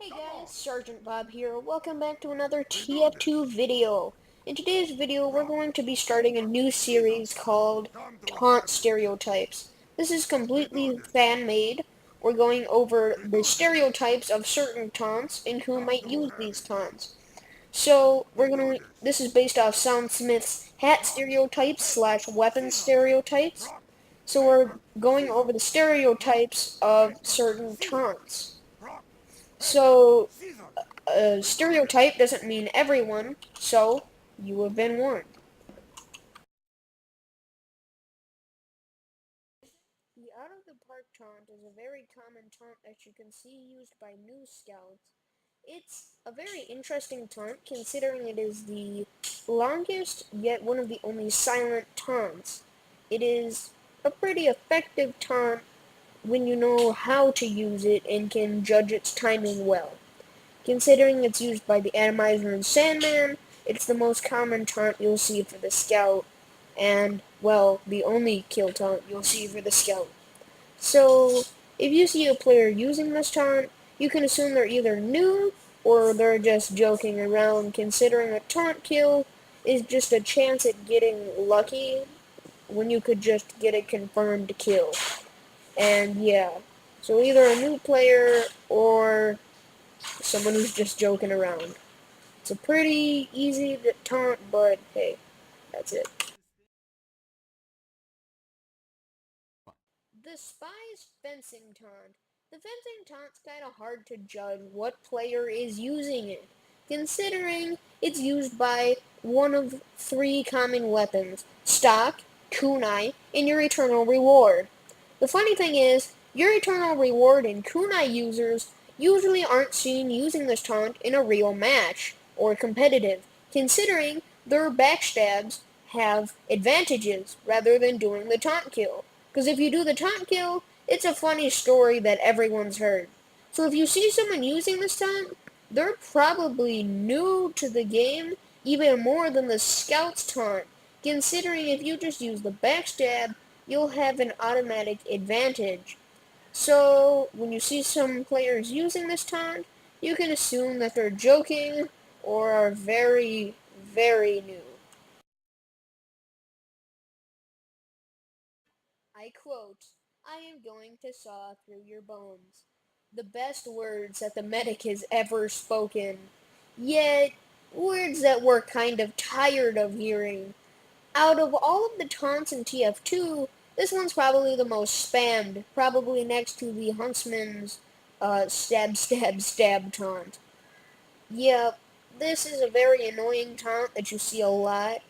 Hey guys, Sergeant Bob here. Welcome back to another TF2 video. In today's video, we're going to be starting a new series called Taunt Stereotypes. This is completely fan-made. We're going over the stereotypes of certain taunts and who might use these taunts. So, this is based off Soundsmith's hat stereotypes slash weapon stereotypes. So we're going over the stereotypes of certain taunts. So, stereotype doesn't mean everyone, so you have been warned. The out-of-the-park taunt is a very common taunt that you can see used by new scouts. It's a very interesting taunt considering it is the longest yet one of the only silent taunts. It is a pretty effective taunt when you know how to use it and can judge its timing well. Considering it's used by the Atomizer and Sandman, it's the most common taunt you'll see for the Scout, and, well, the only kill taunt you'll see for the Scout. So, if you see a player using this taunt, you can assume they're either new, or they're just joking around, considering a taunt kill is just a chance at getting lucky when you could just get a confirmed kill. And yeah, so either a new player or someone who's just joking around. It's a pretty easy taunt, but hey, that's it. The Spy's Fencing Taunt. The fencing taunt's kinda hard to judge what player is using it, considering it's used by one of three common weapons: stock, kunai, and your eternal reward. The funny thing is, your eternal reward and kunai users usually aren't seen using this taunt in a real match, or competitive, considering their backstabs have advantages rather than doing the taunt kill. Because if you do the taunt kill, it's a funny story that everyone's heard. So if you see someone using this taunt, they're probably new to the game even more than the Scout's taunt, considering if you just use the backstab, you'll have an automatic advantage. So when you see some players using this taunt, you can assume that they're joking or are very, very new. I quote, "I am going to saw through your bones." The best words that the medic has ever spoken. Yet, words that we're kind of tired of hearing. Out of all of the taunts in TF2, this one's probably the most spammed, probably next to the Huntsman's stab, stab, stab taunt. Yeah, this is a very annoying taunt that you see a lot,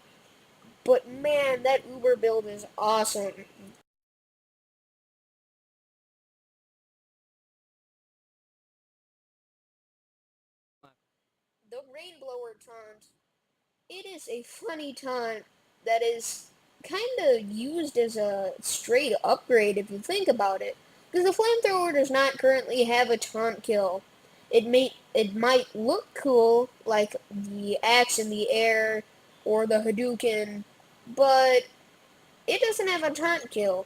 but man, that Uber build is awesome. The Rainblower taunt. It is a funny taunt that is kind of used as a straight upgrade if you think about it. Because the flamethrower does not currently have a taunt kill. It might look cool, like the axe in the air or the Hadouken, but it doesn't have a taunt kill.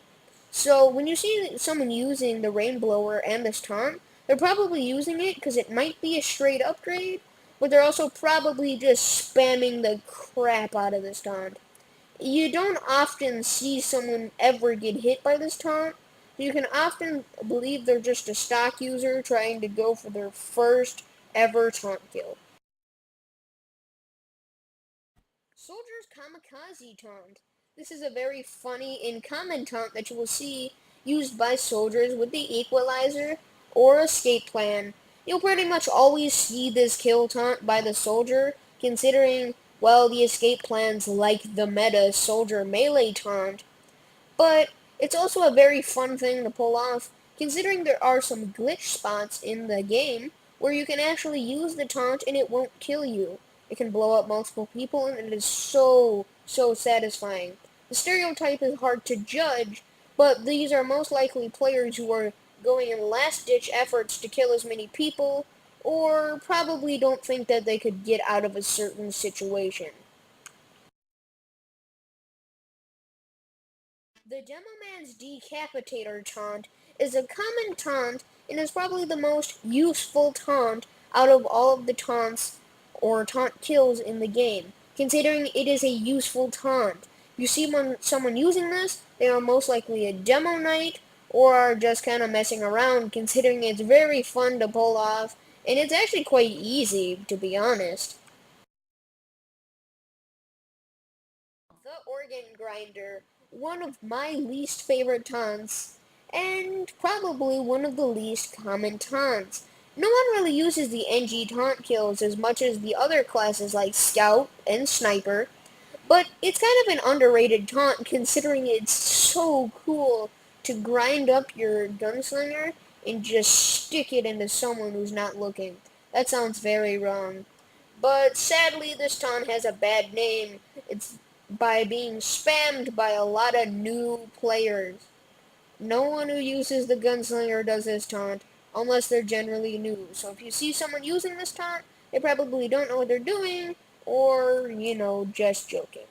So when you see someone using the Rainblower and this taunt, they're probably using it because it might be a straight upgrade, but they're also probably just spamming the crap out of this taunt. You don't often see someone ever get hit by this taunt. You can often believe they're just a stock user trying to go for their first ever taunt kill. Soldier's Kamikaze Taunt. This is a very funny and common taunt that you will see used by soldiers with the Equalizer or Escape Plan. You'll pretty much always see this kill taunt by the soldier, considering, well, the Escape Plan's like the meta soldier melee taunt. But it's also a very fun thing to pull off, considering there are some glitch spots in the game where you can actually use the taunt and it won't kill you. It can blow up multiple people and it is so, so satisfying. The stereotype is hard to judge, but these are most likely players who are going in last-ditch efforts to kill as many people, or probably don't think that they could get out of a certain situation. The Demoman's Decapitator taunt is a common taunt and is probably the most useful taunt out of all of the taunts or taunt kills in the game, considering it is a useful taunt. You see someone using this, they are most likely a demo knight or are just kind of messing around, considering it's very fun to pull off, and it's actually quite easy, to be honest. The organ grinder, one of my least favorite taunts, and probably one of the least common taunts. No one really uses the NG taunt kills as much as the other classes like Scout and Sniper, but it's kind of an underrated taunt considering it's so cool to grind up your gunslinger and just stick it into someone who's not looking. That sounds very wrong. But sadly, this taunt has a bad name. It's by being spammed by a lot of new players. No one who uses the gunslinger does this taunt, unless they're generally new. So if you see someone using this taunt, they probably don't know what they're doing, or, just joking.